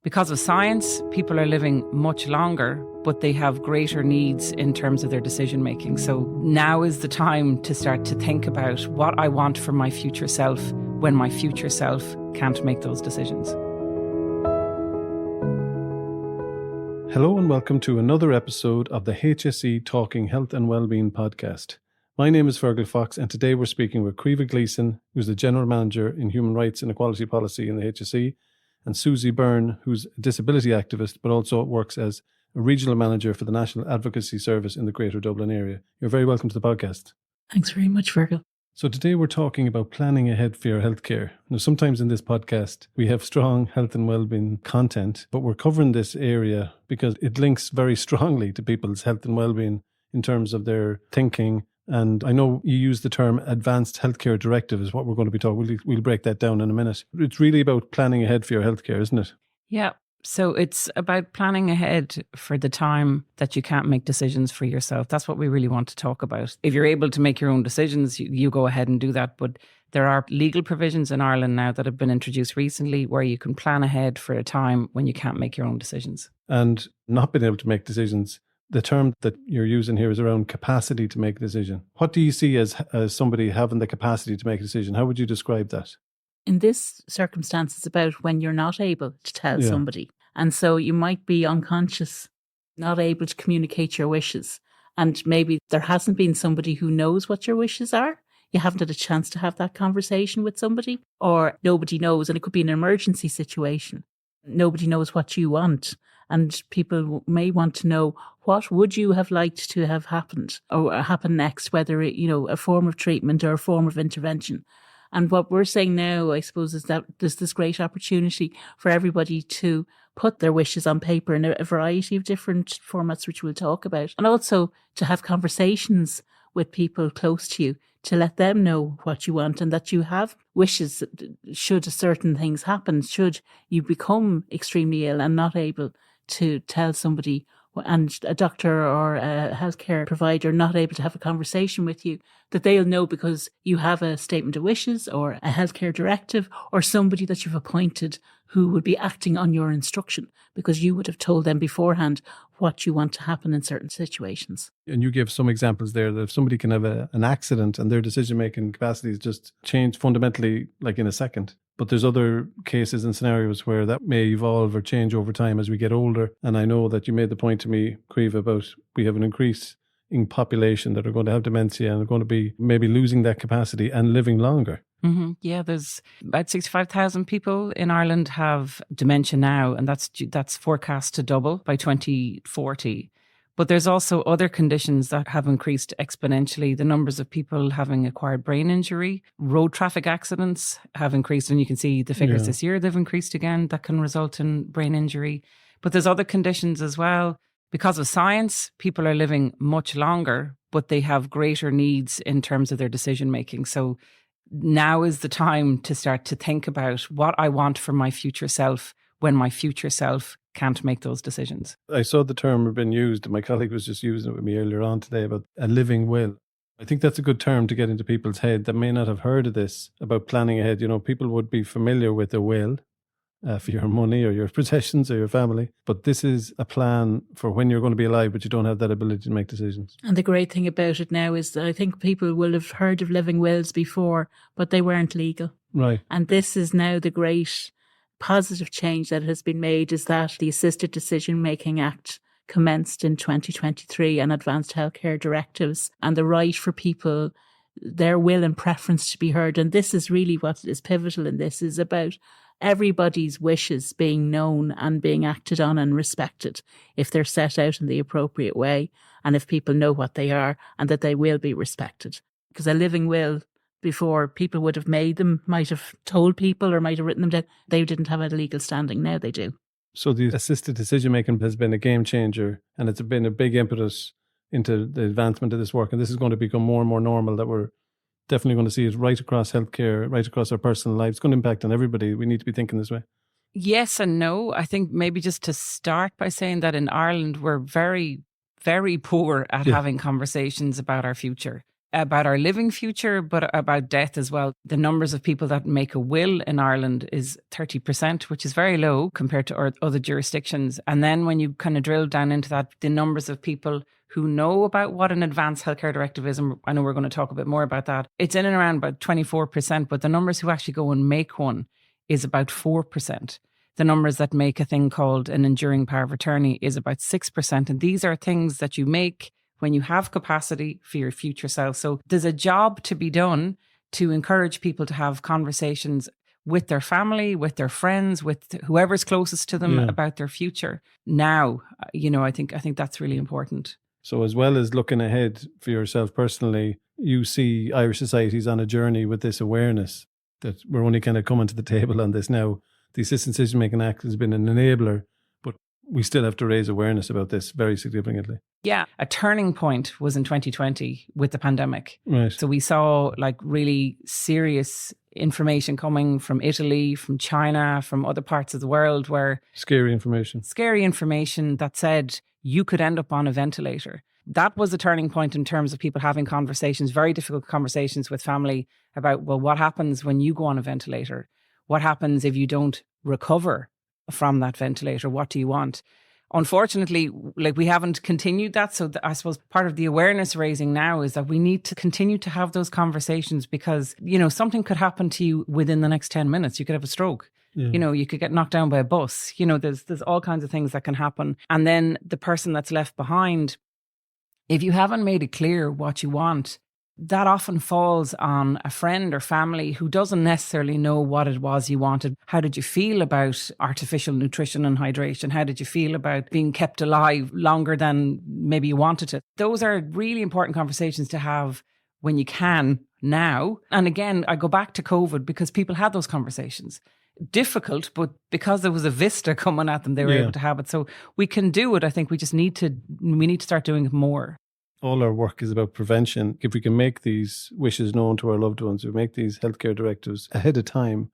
Because of science, people are living much longer, but they have greater needs in terms of their decision making. So now is the time to start to think about what I want for my future self when my future self can't make those decisions. Hello and welcome to another episode of the HSE Talking Health and Wellbeing podcast. My name is Fergal Fox, and today we're speaking with Gleeson, who's the General Manager in Human Rights and Equality Policy in the HSE, and Suzy, Byrne, who's a disability activist, but also works as a regional manager for the National Advocacy Service in the Greater Dublin area. You're very welcome to the podcast. Thanks very much, Fergal. So today we're talking about planning ahead for your healthcare. Now, sometimes in this podcast, we have strong health and wellbeing content, but we're covering this area because it links very strongly to people's health and wellbeing in terms of their thinking. And I know you use the term Advance Healthcare Directives is what we're going to be talking. We'll break that down in a minute. It's really about planning ahead for your healthcare, isn't it? Yeah. So it's about planning ahead for the time that you can't make decisions for yourself. That's what we really want to talk about. If you're able to make your own decisions, you go ahead and do that. But there are legal provisions in Ireland now that have been introduced recently where you can plan ahead for a time when you can't make your own decisions. And not being able to make decisions, the term that you're using here is around capacity to make a decision. What do you see as somebody having the capacity to make a decision? How would you describe that? In this circumstance, it's about when you're not able to tell somebody. And so you might be unconscious, not able to communicate your wishes. And maybe there hasn't been somebody who knows what your wishes are. You haven't had a chance to have that conversation with somebody, or nobody knows. And it could be an emergency situation. Nobody knows what you want. And people may want to know, what would you have liked to have happened or happen next, whether it, a form of treatment or a form of intervention. And what we're saying now, I suppose, is that there's this great opportunity for everybody to put their wishes on paper in a variety of different formats, which we'll talk about. And also to have conversations with people close to you to let them know what you want and that you have wishes should certain things happen, should you become extremely ill and not able to tell somebody, and a doctor or a healthcare provider not able to have a conversation with you, that they'll know because you have a statement of wishes or a healthcare directive or somebody that you've appointed who would be acting on your instruction because you would have told them beforehand what you want to happen in certain situations. And you gave some examples there that if somebody can have an accident and their decision-making capacities just change fundamentally, like in a second. But there's other cases and scenarios where that may evolve or change over time as we get older. And I know that you made the point to me, Caoimhe, about we have an increase in population that are going to have dementia and are going to be maybe losing that capacity and living longer. Mm-hmm. Yeah, there's about 65,000 people in Ireland have dementia now, and that's forecast to double by 2040. But there's also other conditions that have increased exponentially. The numbers of people having acquired brain injury, road traffic accidents have increased. And you can see the figures this year, they've increased again. That can result in brain injury. But there's other conditions as well. Because of science, people are living much longer, but they have greater needs in terms of their decision making. So now is the time to start to think about what I want for my future self when my future self can't make those decisions. I saw the term been used, and my colleague was just using it with me earlier on today about a living will. I think that's a good term to get into people's head that may not have heard of this, about planning ahead. People would be familiar with a will for your money or your possessions or your family. But this is a plan for when you're going to be alive, but you don't have that ability to make decisions. And the great thing about it now is that I think people will have heard of living wills before, but they weren't legal. Right. And this is now the great positive change that has been made, is that the Assisted Decision Making Act commenced in 2023 and Advanced Healthcare Directives, and the right for people, their will and preference to be heard. And this is really what is pivotal in this, is about everybody's wishes being known and being acted on and respected if they're set out in the appropriate way and if people know what they are and that they will be respected. Because a living will, before, people would have made them, might have told people or might have written them down. They didn't have a legal standing. Now they do. So the assisted decision making has been a game changer, and it's been a big impetus into the advancement of this work. And this is going to become more and more normal, that we're definitely going to see it right across healthcare, right across our personal lives. It's going to impact on everybody. We need to be thinking this way. Yes and no. I think maybe just to start by saying that in Ireland, we're very, very poor at having conversations about our future. about our living future, but about death as well. The numbers of people that make a will in Ireland is 30%, which is very low compared to other jurisdictions. And then when you kind of drill down into that, the numbers of people who know about what an Advance Healthcare Directive is, and I know we're going to talk a bit more about that, it's in and around about 24%, but the numbers who actually go and make one is about 4%. The numbers that make a thing called an enduring power of attorney is about 6%. And these are things that you make when you have capacity for your future self. So there's a job to be done to encourage people to have conversations with their family, with their friends, with whoever's closest to them about their future. Now, I think that's really important. So as well as looking ahead for yourself personally, you see Irish society's on a journey with this awareness that we're only kind of coming to the table on this now. The Assistant Decision Making Act has been an enabler, but we still have to raise awareness about this very significantly. Yeah, a turning point was in 2020 with the pandemic. Right. So we saw like really serious information coming from Italy, from China, from other parts of the world where... Scary information that said you could end up on a ventilator. That was a turning point in terms of people having conversations, very difficult conversations with family about, well, what happens when you go on a ventilator? What happens if you don't recover from that ventilator? What do you want? Unfortunately, we haven't continued that. So I suppose part of the awareness raising now is that we need to continue to have those conversations because, something could happen to you within the next 10 minutes. You could have a stroke. Yeah. You could get knocked down by a bus. There's all kinds of things that can happen. And then the person that's left behind, if you haven't made it clear what you want, that often falls on a friend or family who doesn't necessarily know what it was you wanted. How did you feel about artificial nutrition and hydration? How did you feel about being kept alive longer than maybe you wanted to? Those are really important conversations to have when you can now. And again, I go back to COVID because people had those conversations. Difficult, but because there was a vista coming at them, they were able to have it. So we can do it. I think we need to start doing it more. All our work is about prevention. If we can make these wishes known to our loved ones, we make these healthcare directives ahead of time,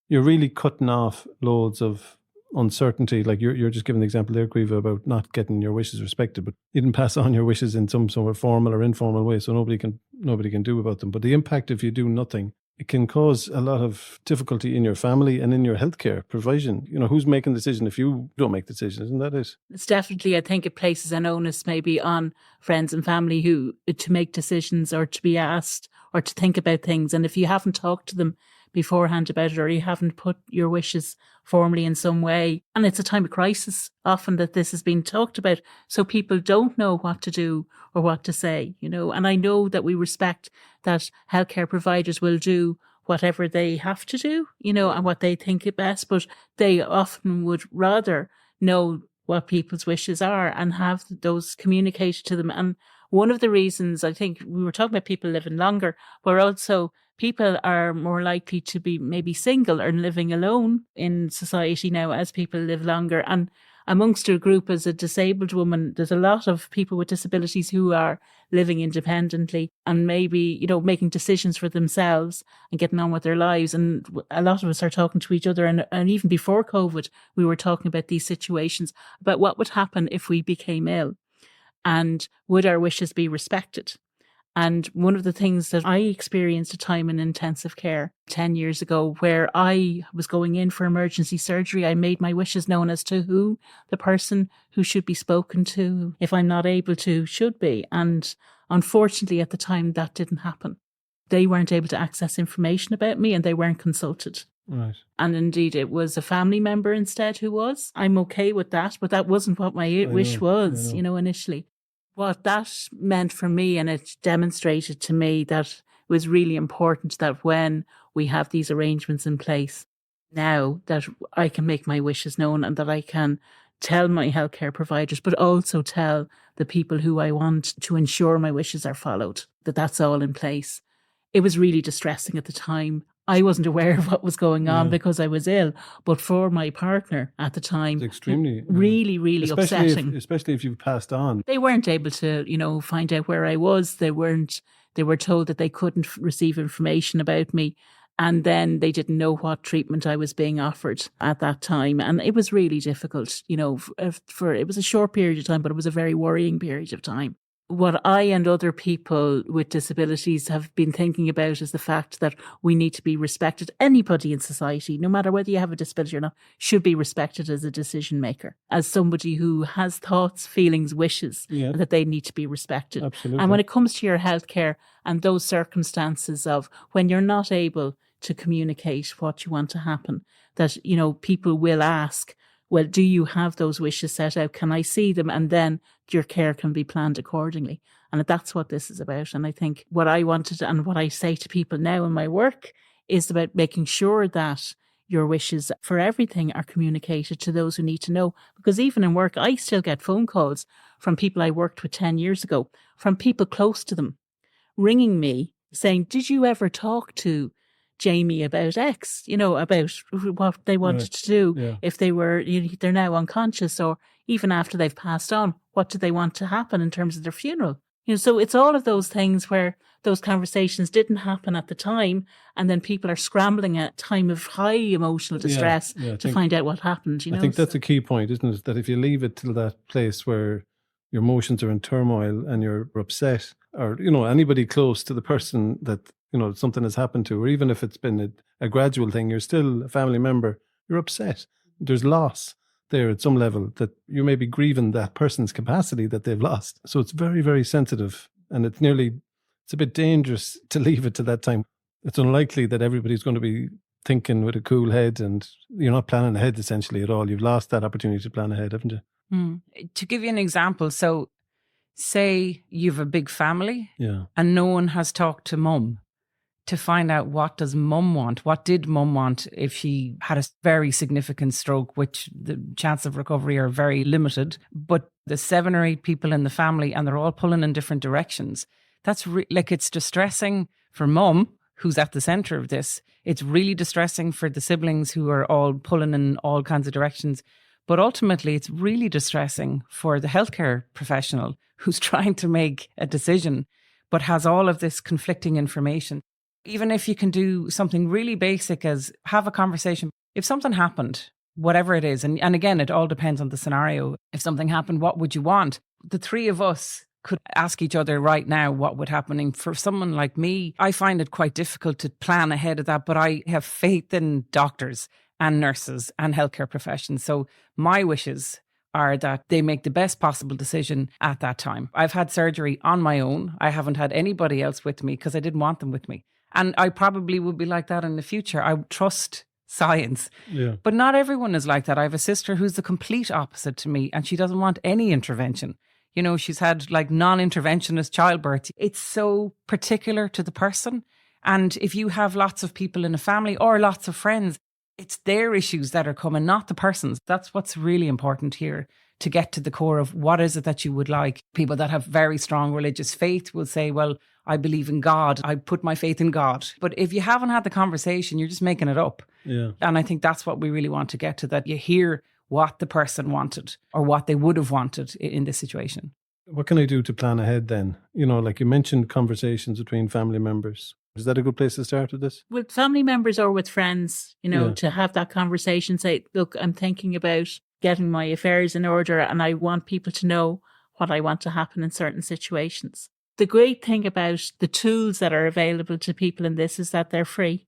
you're really cutting off loads of uncertainty. Like you're just giving the example there, Caoimhe, about not getting your wishes respected, but you didn't pass on your wishes in some sort of formal or informal way, so nobody can do about them. But the impact if you do nothing, it can cause a lot of difficulty in your family and in your healthcare provision. Who's making the decision if you don't make the decision? Isn't that it? It's definitely, I think it places an onus maybe on friends and family to make decisions or to be asked or to think about things. And if you haven't talked to them beforehand about it or you haven't put your wishes formally in some way, and it's a time of crisis often that this has been talked about, so people don't know what to do or what to say, and I know that we respect that healthcare providers will do whatever they have to do, and what they think is best, but they often would rather know what people's wishes are and have those communicated to them. And one of the reasons, I think we were talking about people living longer, but also people are more likely to be maybe single or living alone in society now as people live longer. And amongst our group as a disabled woman, there's a lot of people with disabilities who are living independently and maybe, making decisions for themselves and getting on with their lives. And a lot of us are talking to each other. And even before COVID, we were talking about these situations, about what would happen if we became ill and would our wishes be respected. And one of the things that I experienced a time in intensive care 10 years ago where I was going in for emergency surgery, I made my wishes known as to who the person who should be spoken to, if I'm not able to, should be. And unfortunately at the time that didn't happen. They weren't able to access information about me and they weren't consulted. Right. And indeed it was a family member instead who was. I'm okay with that, but that wasn't what my wish was, initially. What that meant for me, and it demonstrated to me that it was really important that when we have these arrangements in place now, that I can make my wishes known and that I can tell my healthcare providers, but also tell the people who I want to ensure my wishes are followed, that's all in place. It was really distressing at the time. I wasn't aware of what was going on because I was ill, but for my partner at the time, it's extremely, really upsetting. Especially if you've passed on. They weren't able to, find out where I was. They were told that they couldn't receive information about me. And then they didn't know what treatment I was being offered at that time. And it was really difficult, it was a short period of time, but it was a very worrying period of time. what I and other people with disabilities have been thinking about is the fact that we need to be respected. Anybody in society, no matter whether you have a disability or not, should be respected as a decision maker, as somebody who has thoughts, feelings, wishes, that they need to be respected. Absolutely. And when it comes to your healthcare and those circumstances of when you're not able to communicate what you want to happen, that, people will ask, well, do you have those wishes set out? Can I see them? And then your care can be planned accordingly. And that's what this is about. And I think what I wanted and what I say to people now in my work is about making sure that your wishes for everything are communicated to those who need to know. Because even in work, I still get phone calls from people I worked with 10 years ago, from people close to them, ringing me saying, did you ever talk to Jamie about X, about what they wanted to do if they were, they're now unconscious, or even after they've passed on, what do they want to happen in terms of their funeral? So it's all of those things where those conversations didn't happen at the time, and then people are scrambling at a time of high emotional distress to find out what happened. I think that's a key point, isn't it? That if you leave it till that place where your emotions are in turmoil and you're upset, or, anybody close to the person that, something has happened to, or even if it's been a gradual thing, you're still a family member, you're upset. There's loss there at some level, that you may be grieving that person's capacity that they've lost. So it's very, very sensitive, and it's a bit dangerous to leave it to that time. It's unlikely that everybody's going to be thinking with a cool head, and you're not planning ahead essentially at all. You've lost that opportunity to plan ahead, haven't you? To give you an example, so say you've a big family and no one has talked to mum to find out what does mum want. What did mum want if she had a very significant stroke, which the chance of recovery are very limited, but there's 7 or 8 people in the family and they're all pulling in different directions. That's it's distressing for mum, who's at the centre of this. It's really distressing for the siblings who are all pulling in all kinds of directions. But ultimately, it's really distressing for the healthcare professional who's trying to make a decision, but has all of this conflicting information. Even if you can do something really basic as have a conversation. If something happened, whatever it is, and again, it all depends on the scenario. If something happened, what would you want? The 3 of us could ask each other right now what would happen. And for someone like me, I find it quite difficult to plan ahead of that, but I have faith in doctors and nurses and healthcare professions. So my wishes are that they make the best possible decision at that time. I've had surgery on my own. I haven't had anybody else with me because I didn't want them with me. And I probably would be like that in the future. I trust science. But not everyone is like that. I have a sister who's the complete opposite to me, and she doesn't want any intervention. She's had non-interventionist childbirth. It's so particular to the person. And if you have lots of people in a family or lots of friends, it's their issues that are coming, not the person's. That's what's really important here, to get to the core of what is it that you would like. People that have very strong religious faith will say, well, I believe in God. I put my faith in God. But if you haven't had the conversation, you're just making it up. And I think that's what we really want to get to, that you hear what the person wanted or what they would have wanted in this situation. What can I do to plan ahead then? Like you mentioned, conversations between family members. Is that a good place to start with this? With family members or with friends, to have that conversation, say, look, I'm thinking about getting my affairs in order and I want people to know what I want to happen in certain situations. The great thing about the tools that are available to people in this is that they're free.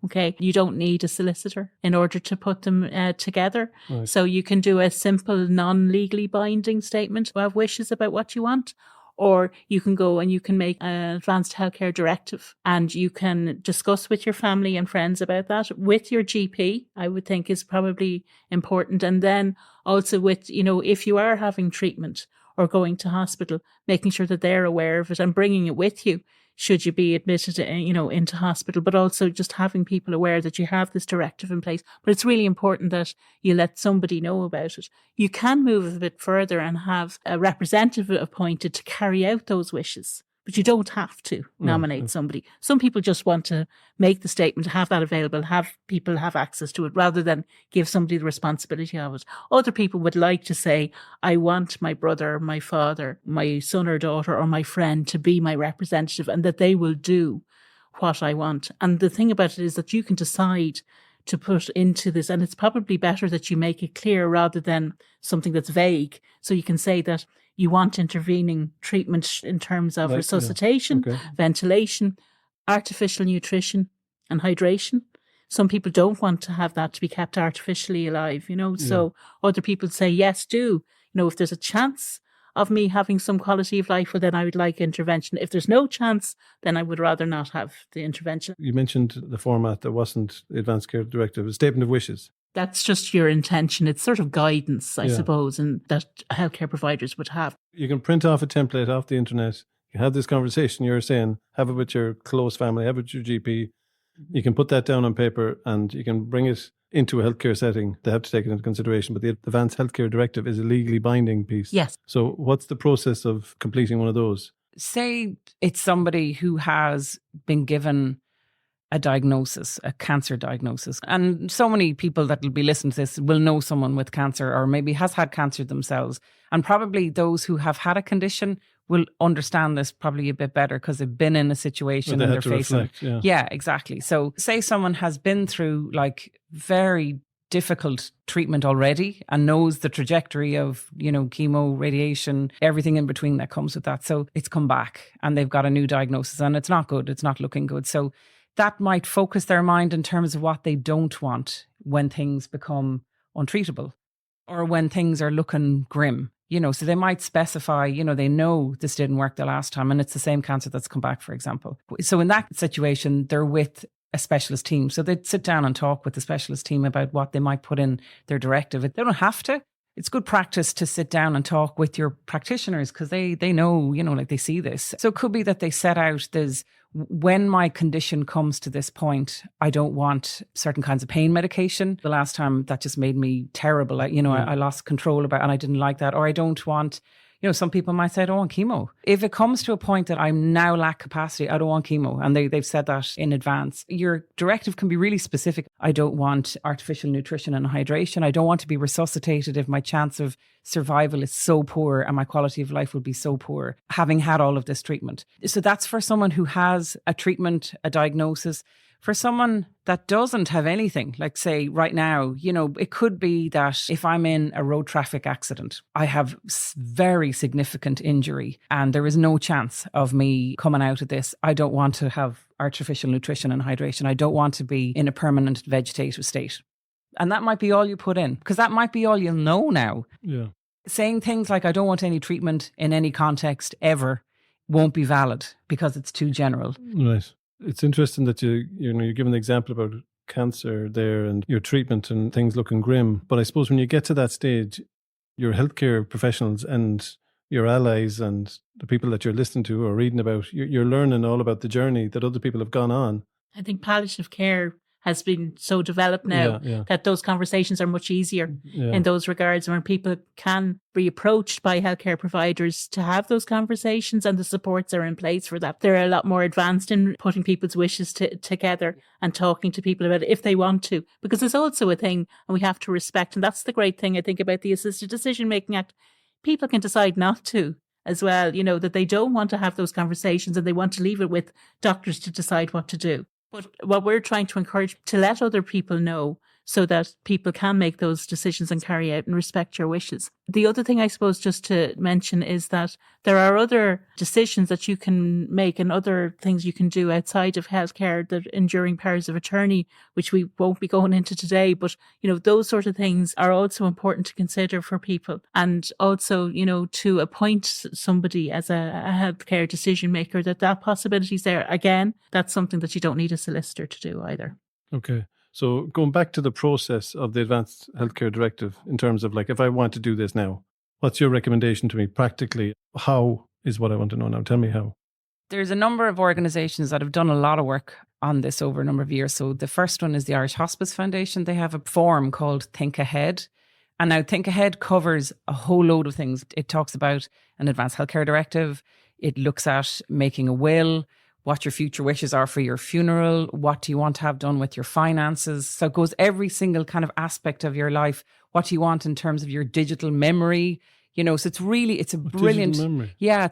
Okay. You don't need a solicitor in order to put them together. Right. So you can do a simple non-legally binding statement of wishes about what you want. Or you can go and you can make an Advance Healthcare Directive and you can discuss with your family and friends about that with your GP, I would think is probably important. And then also with, if you are having treatment or going to hospital, making sure that they're aware of it and bringing it with you should you be admitted, into hospital, but also just having people aware that you have this directive in place. But it's really important that you let somebody know about it. You can move a bit further and have a representative appointed to carry out those wishes, but you don't have to nominate somebody. Some people just want to make the statement, have that available, have people have access to it rather than give somebody the responsibility of it. Other people would like to say, I want my brother, my father, my son or daughter or my friend to be my representative and that they will do what I want. And the thing about it is that you can decide to put into this, and it's probably better that you make it clear rather than something that's vague. So you can say that you want intervening treatment in terms of Like, resuscitation, Okay. ventilation, artificial nutrition and hydration. Some people don't want to have that to be kept artificially alive, so other people say, yes, do. If there's a chance of me having some quality of life, well, then I would like intervention. If there's no chance, then I would rather not have the intervention. You mentioned the format that wasn't the Advance Care Directive, a statement of wishes. That's just your intention. It's sort of guidance, I suppose, and that healthcare providers would have. You can print off a template off the internet. You have this conversation you're saying, have it with your close family, have it with your GP. You can put that down on paper and you can bring it into a healthcare setting. They have to take it into consideration. But the Advance Healthcare Directive is a legally binding piece. Yes. So what's the process of completing one of those? Say it's somebody who has been given a diagnosis, a cancer diagnosis. And so many people that will be listening to this will know someone with cancer or maybe has had cancer themselves. And probably those who have had a condition will understand this probably a bit better because they've been in a situation and they're facing. Reflect, yeah, exactly. So say someone has been through like very difficult treatment already and knows the trajectory of, chemo, radiation, everything in between that comes with that. So it's come back and they've got a new diagnosis and it's not good. It's not looking good. So that might focus their mind in terms of what they don't want when things become untreatable or when things are looking grim. So they might specify, they know this didn't work the last time and it's the same cancer that's come back, for example. So in that situation, they're with a specialist team. So they'd sit down and talk with the specialist team about what they might put in their directive. They don't have to. It's good practice to sit down and talk with your practitioners because they know, they see this. So it could be that they set out when my condition comes to this point, I don't want certain kinds of pain medication. The last time that just made me terrible. I lost control about and I didn't like that. Or I don't want, some people might say, I don't want chemo. If it comes to a point that I now lack capacity, I don't want chemo. And they've said that in advance. Your directive can be really specific. I don't want artificial nutrition and hydration. I don't want to be resuscitated if my chance of survival is so poor and my quality of life would be so poor, having had all of this treatment. So that's for someone who has a treatment, a diagnosis. For someone that doesn't have anything, like say right now, it could be that if I'm in a road traffic accident, I have very significant injury and there is no chance of me coming out of this. I don't want to have artificial nutrition and hydration. I don't want to be in a permanent vegetative state. And that might be all you put in because that might be all you'll know now. Yeah. Saying things like, I don't want any treatment in any context ever won't be valid because it's too general. Right. It's interesting that you're giving the example about cancer there and your treatment and things looking grim. But I suppose when you get to that stage, your healthcare professionals and your allies and the people that you're listening to or reading about, you're learning all about the journey that other people have gone on. I think palliative care has been so developed now that those conversations are much easier in those regards, where people can be approached by healthcare providers to have those conversations and the supports are in place for that. They're a lot more advanced in putting people's wishes together and talking to people about it if they want to, because there's also a thing and we have to respect, and that's the great thing I think about the Assisted Decision Making Act. People can decide not to as well, that they don't want to have those conversations and they want to leave it with doctors to decide what to do. But what we're trying to encourage to let other people know so that people can make those decisions and carry out and respect your wishes. The other thing I suppose just to mention is that there are other decisions that you can make and other things you can do outside of healthcare, the enduring powers of attorney, which we won't be going into today. But, those sort of things are also important to consider for people. And also, to appoint somebody as a healthcare decision maker, that possibility is there. Again, that's something that you don't need a solicitor to do either. Okay. So going back to the process of the Advanced Healthcare Directive in terms of if I want to do this now, what's your recommendation to me practically? How is what I want to know now. Tell me how. There's a number of organisations that have done a lot of work on this over a number of years. So the first one is the Irish Hospice Foundation. They have a form called Think Ahead. And now Think Ahead covers a whole load of things. It talks about an Advanced Healthcare Directive. It looks at making a will, what your future wishes are for your funeral, what do you want to have done with your finances. So it goes every single kind of aspect of your life. What do you want in terms of your digital memory? So it's a brilliant, it's a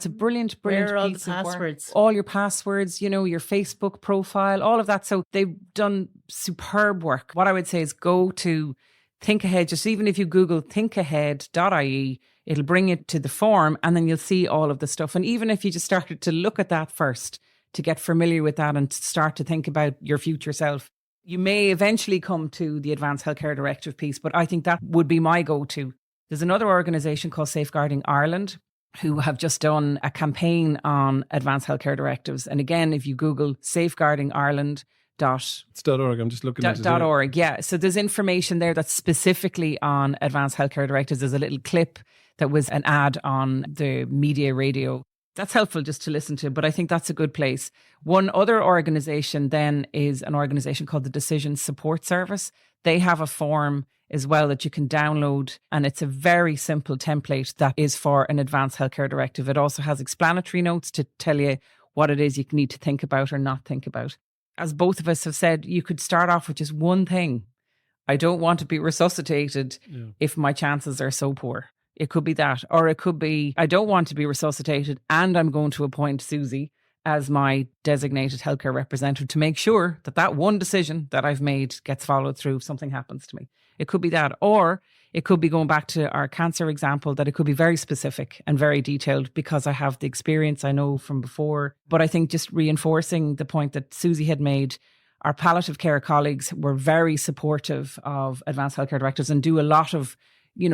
brilliant Where are all the piece of passwords? work. All your passwords, your Facebook profile, all of that. So they've done superb work. What I would say is go to think ahead. Just even if you Google thinkahead.ie, it'll bring you to the form and then you'll see all of the stuff. And even if you just started to look at that first, to get familiar with that and to start to think about your future self, you may eventually come to the Advance Healthcare Directive piece, but I think that would be my go-to. There's another organisation called Safeguarding Ireland who have just done a campaign on Advance Healthcare Directives. And again, if you Google Safeguarding Ireland, it's .org. I'm just looking at it. .org, yeah. So there's information there that's specifically on Advanced Healthcare Directives. There's a little clip that was an ad on the media radio. That's helpful just to listen to, but I think that's a good place. One other organisation then is an organisation called the Decision Support Service. They have a form as well that you can download, and it's a very simple template that is for an Advanced Healthcare Directive. It also has explanatory notes to tell you what it is you need to think about or not think about. As both of us have said, you could start off with just one thing. I don't want to be resuscitated if my chances are so poor. It could be that. Or it could be, I don't want to be resuscitated and I'm going to appoint Suzy as my designated healthcare representative to make sure that that one decision that I've made gets followed through if something happens to me. It could be that. Or it could be going back to our cancer example, that it could be very specific and very detailed because I have the experience I know from before. But I think just reinforcing the point that Suzy had made, our palliative care colleagues were very supportive of Advanced Healthcare Directives and do a lot of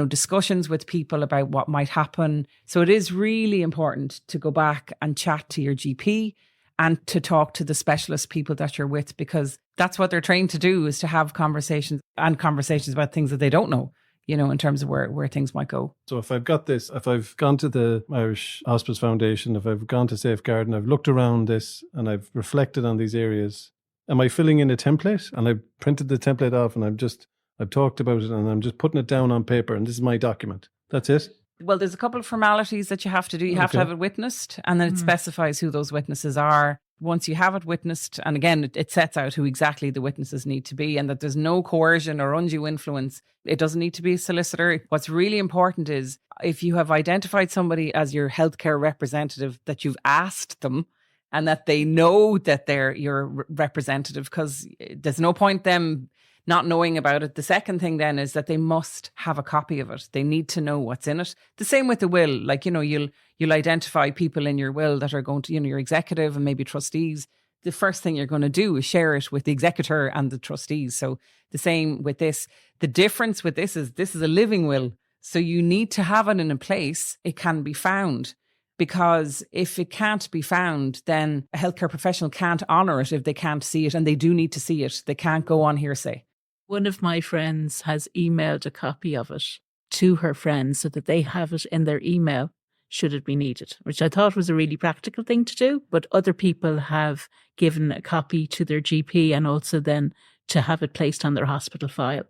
discussions with people about what might happen. So it is really important to go back and chat to your GP and to talk to the specialist people that you're with, because that's what they're trained to do, is to have conversations about things that they don't know, in terms of where things might go. So if I've got this, if I've gone to the Irish Hospice Foundation, if I've gone to Safeguard and I've looked around this and I've reflected on these areas, am I filling in a template? And I've printed the template off and I've talked about it and I'm just putting it down on paper and this is my document. That's it? Well, there's a couple of formalities that you have to do. You have to have it witnessed, and then it specifies who those witnesses are. Once you have it witnessed, and again, it sets out who exactly the witnesses need to be and that there's no coercion or undue influence. It doesn't need to be a solicitor. What's really important is if you have identified somebody as your healthcare representative, that you've asked them and that they know that they're your representative, because there's no point them not knowing about it. The second thing then is that they must have a copy of it. They need to know what's in it. The same with the will. Like, you'll identify people in your will that are going to, your executive and maybe trustees. The first thing you're going to do is share it with the executor and the trustees. So the same with this. The difference with this is a living will. So you need to have it in a place it can be found. Because if it can't be found, then a healthcare professional can't honour it if they can't see it, and they do need to see it. They can't go on hearsay. One of my friends has emailed a copy of it to her friends so that they have it in their email should it be needed, which I thought was a really practical thing to do. But other people have given a copy to their GP and also then to have it placed on their hospital file.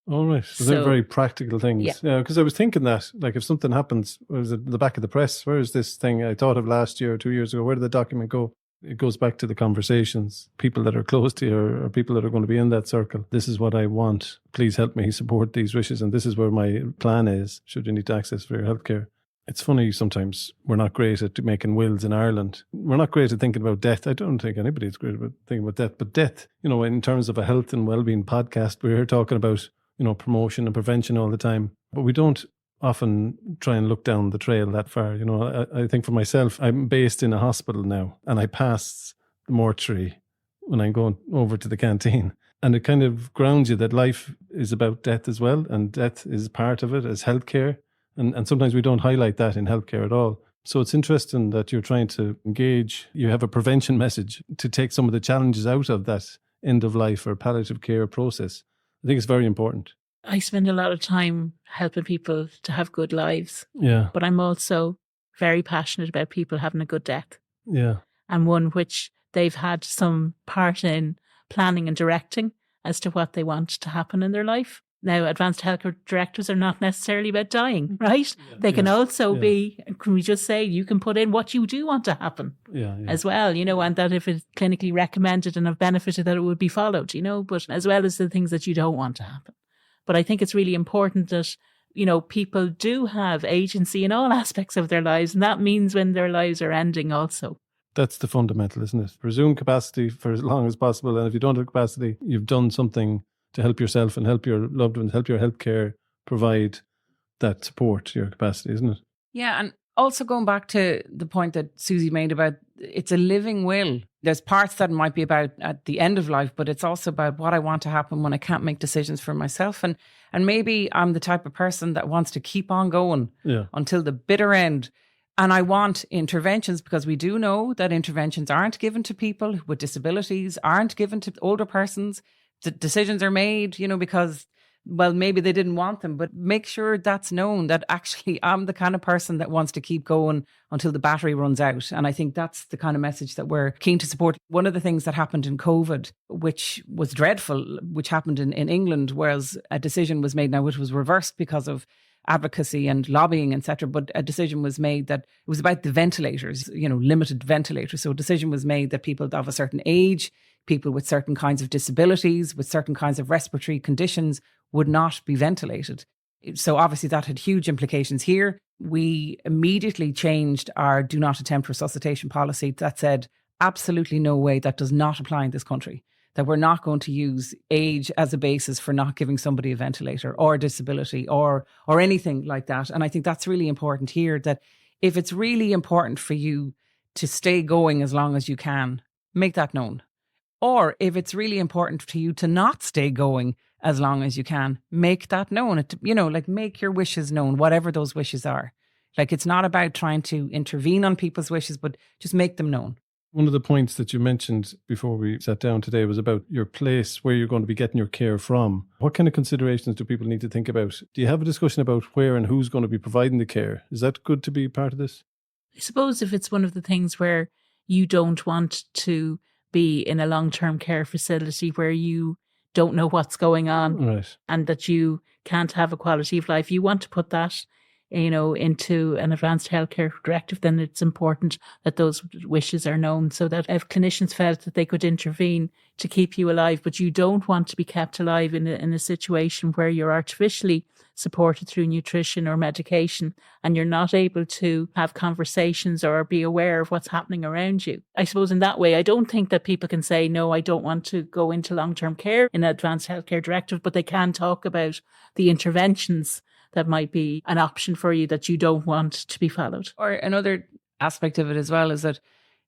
All right. So they're very practical things. Yeah. Because I was thinking that, like, if something happens, it was at the back of the press, where is this thing I thought of last year or 2 years ago? Where did the document go? It goes back to the conversations, people that are close to you or people that are going to be in that circle. This is what I want. Please help me support these wishes. And this is where my plan is, should you need access for your healthcare. It's funny, sometimes we're not great at making wills in Ireland. We're not great at thinking about death. I don't think anybody's great about thinking about death. But death, in terms of a health and wellbeing podcast, we're here talking about, promotion and prevention all the time. But we don't often try and look down the trail that far. I think for myself, I'm based in a hospital now and I pass the mortuary when I'm going over to the canteen. And it kind of grounds you that life is about death as well. And death is part of it as healthcare. And sometimes we don't highlight that in healthcare at all. So it's interesting that you're trying to engage. You have a prevention message to take some of the challenges out of that end of life or palliative care process. I think it's very important. I spend a lot of time helping people to have good lives. Yeah. But I'm also very passionate about people having a good death. Yeah. And one which they've had some part in planning and directing as to what they want to happen in their life. Now, Advanced Healthcare Directives are not necessarily about dying, right? Yeah. They can also be, can we just say, you can put in what you do want to happen as well, and that if it's clinically recommended and have benefited, that it would be followed, but as well as the things that you don't want to happen. But I think it's really important that, people do have agency in all aspects of their lives. And that means when their lives are ending also. That's the fundamental, isn't it? Presume capacity for as long as possible. And if you don't have capacity, you've done something to help yourself and help your loved ones, help your healthcare provide that support to your capacity, isn't it? Yeah, and also going back to the point that Suzy made about it's a living will. There's parts that might be about at the end of life, but it's also about what I want to happen when I can't make decisions for myself. And maybe I'm the type of person that wants to keep on going until the bitter end. And I want interventions, because we do know that interventions aren't given to people with disabilities, aren't given to older persons. The decisions are made, because, well, maybe they didn't want them, but make sure that's known that actually I'm the kind of person that wants to keep going until the battery runs out. And I think that's the kind of message that we're keen to support. One of the things that happened in COVID, which was dreadful, which happened in England, whereas a decision was made now, which was reversed because of advocacy and lobbying, etc. But a decision was made that it was about the ventilators, limited ventilators. So a decision was made that people of a certain age, people with certain kinds of disabilities, with certain kinds of respiratory conditions would not be ventilated. So obviously that had huge implications here. We immediately changed our do not attempt resuscitation policy that said absolutely no way, that does not apply in this country. That we're not going to use age as a basis for not giving somebody a ventilator or disability or anything like that. And I think that's really important here, that if it's really important for you to stay going as long as you can, make that known. Or if it's really important to you to not stay going as long as you can, make that known. Make your wishes known, whatever those wishes are. It's not about trying to intervene on people's wishes, but just make them known. One of the points that you mentioned before we sat down today was about your place where you're going to be getting your care from. What kind of considerations do people need to think about? Do you have a discussion about where and who's going to be providing the care? Is that good to be part of this? I suppose if it's one of the things where you don't want to be in a long-term care facility where you don't know what's going on, right, and that you can't have a quality of life, you want to put that into an Advanced Healthcare Directive, then it's important that those wishes are known, so that if clinicians felt that they could intervene to keep you alive, but you don't want to be kept alive in a situation where you're artificially supported through nutrition or medication and you're not able to have conversations or be aware of what's happening around you. I suppose in that way, I don't think that people can say, no, I don't want to go into long-term care in Advanced Healthcare Directive, but they can talk about the interventions that might be an option for you that you don't want to be followed. Or another aspect of it as well is that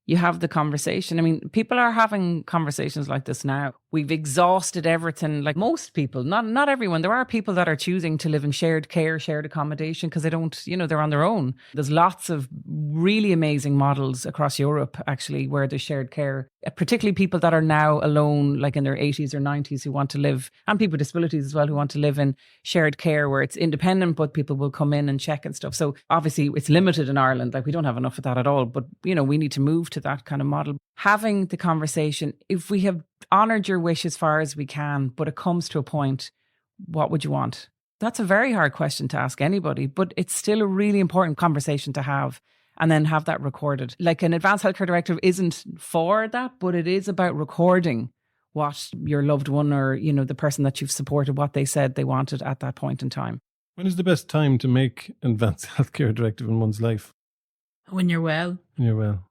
you have the conversation. I mean, people are having conversations like this now. We've exhausted everything, like most people, not everyone. There are people that are choosing to live in shared care, shared accommodation, because they don't, they're on their own. There's lots of really amazing models across Europe, actually, where there's shared care, particularly people that are now alone, like in their 80s or 90s, who want to live, and people with disabilities as well, who want to live in shared care where it's independent, but people will come in and check and stuff. So obviously it's limited in Ireland. Like, we don't have enough of that at all, but, we need to move to that kind of model. Having the conversation, if we have honoured your wish as far as we can, but it comes to a point, what would you want? That's a very hard question to ask anybody, but it's still a really important conversation to have, and then have that recorded. Like, an Advance Healthcare Directive isn't for that, but it is about recording what your loved one or, the person that you've supported, what they said they wanted at that point in time. When is the best time to make an Advance Healthcare Directive in one's life? When you're well. When you're well.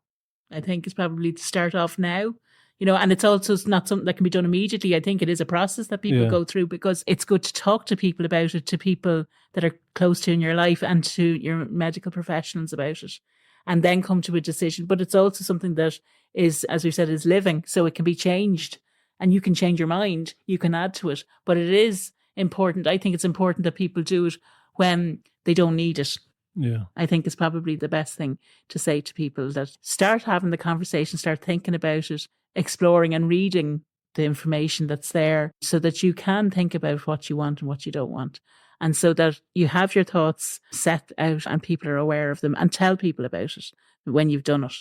I think it's probably to start off now. And it's also not something that can be done immediately. I think it is a process that people go through, because it's good to talk to people about it, to people that are close to in your life and to your medical professionals about it, and then come to a decision. But it's also something that is, as we've said, is living. So it can be changed, and you can change your mind. You can add to it. But it is important. I think it's important that people do it when they don't need it. Yeah, I think it's probably the best thing to say to people, that start having the conversation, start thinking about it, exploring and reading the information that's there, so that you can think about what you want and what you don't want. And so that you have your thoughts set out and people are aware of them, and tell people about it when you've done it,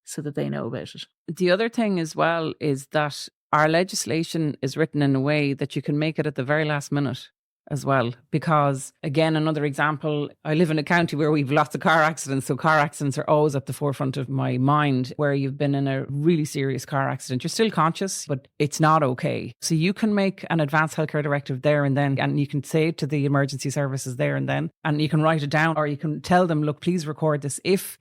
so that they know about it. The other thing as well is that our legislation is written in a way that you can make it at the very last minute as well. Because, again, another example, I live in a county where we've lots of car accidents. So car accidents are always at the forefront of my mind, where you've been in a really serious car accident. You're still conscious, but it's not okay. So you can make an Advanced Healthcare Directive there and then, and you can say it to the emergency services there and then, and you can write it down, or you can tell them, look, please record this. If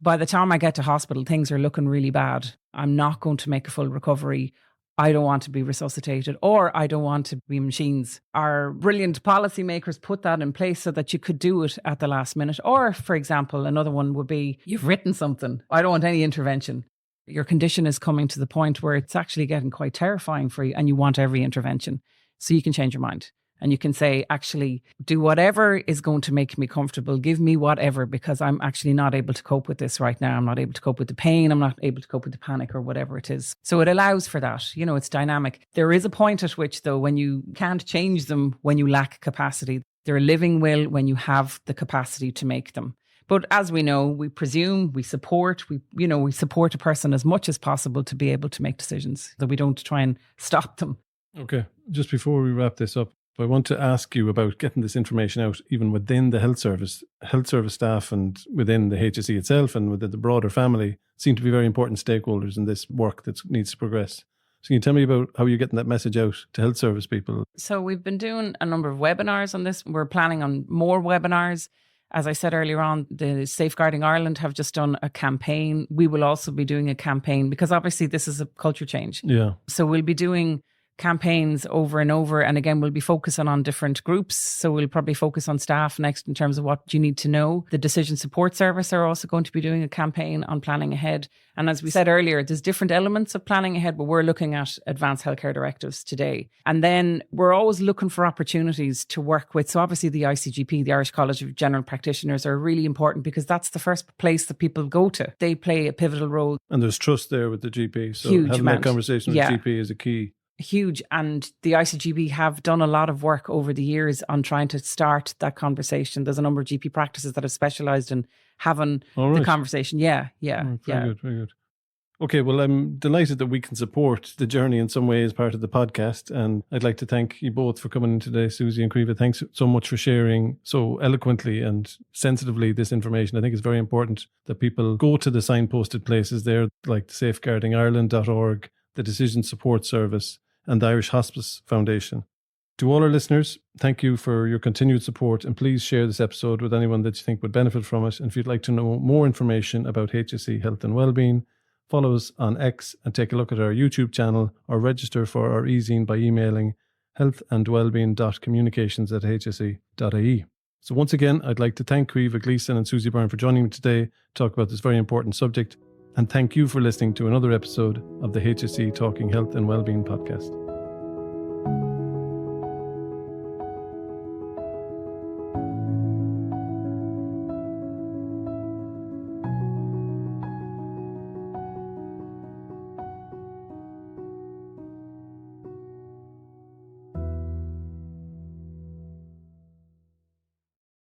by the time I get to hospital, things are looking really bad, I'm not going to make a full recovery, I don't want to be resuscitated, or I don't want to be machines. Our brilliant policymakers put that in place so that you could do it at the last minute. Or, for example, another one would be, you've written something. I don't want any intervention. Your condition is coming to the point where it's actually getting quite terrifying for you and you want every intervention. So you can change your mind. And you can say, actually, do whatever is going to make me comfortable. Give me whatever, because I'm actually not able to cope with this right now. I'm not able to cope with the pain. I'm not able to cope with the panic or whatever it is. So it allows for that. You know, it's dynamic. There is a point at which, though, when you can't change them when you lack capacity. They're a living will when you have the capacity to make them. But as we know, we presume, we support a person as much as possible to be able to make decisions, that we don't try and stop them. Okay. Just before we wrap this up, I want to ask you about getting this information out, even within the health service staff and within the HSE itself and within the broader family seem to be very important stakeholders in this work that needs to progress. So can you tell me about how you're getting that message out to health service people? So we've been doing a number of webinars on this. We're planning on more webinars. As I said earlier on, the Safeguarding Ireland have just done a campaign. We will also be doing a campaign because obviously this is a culture change. Yeah. So we'll be doing campaigns over and over. And again, we'll be focusing on different groups. So we'll probably focus on staff next in terms of what you need to know. The Decision Support Service are also going to be doing a campaign on planning ahead. And as we said earlier, there's different elements of planning ahead, but we're looking at Advance Healthcare Directives today. And then we're always looking for opportunities to work with. So obviously the ICGP, the Irish College of General Practitioners, are really important because that's the first place that people go to. They play a pivotal role. And there's trust there with the GP. So Huge having amount. that conversation with GP is a key. Huge. And the ICGB have done a lot of work over the years on trying to start that conversation. There's a number of GP practices that have specialised in having the conversation. Yeah. Very good. Okay, well, I'm delighted that we can support the journey in some way as part of the podcast. And I'd like to thank you both for coming in today, Suzy and Caoimhe. Thanks so much for sharing so eloquently and sensitively this information. I think it's very important that people go to the signposted places there, like safeguardingireland.org, the Decision Support Service, and the Irish Hospice Foundation. To all our listeners, thank you for your continued support, and please share this episode with anyone that you think would benefit from it. And if you'd like to know more information about HSE Health and Wellbeing, follow us on X and take a look at our YouTube channel, or register for our e-zine by emailing healthandwellbeing.communications@hse.ie. So once again, I'd like to thank Caoimhe Gleeson and Suzy Byrne for joining me today to talk about this very important subject. And thank you for listening to another episode of the HSE Talking Health and Wellbeing podcast.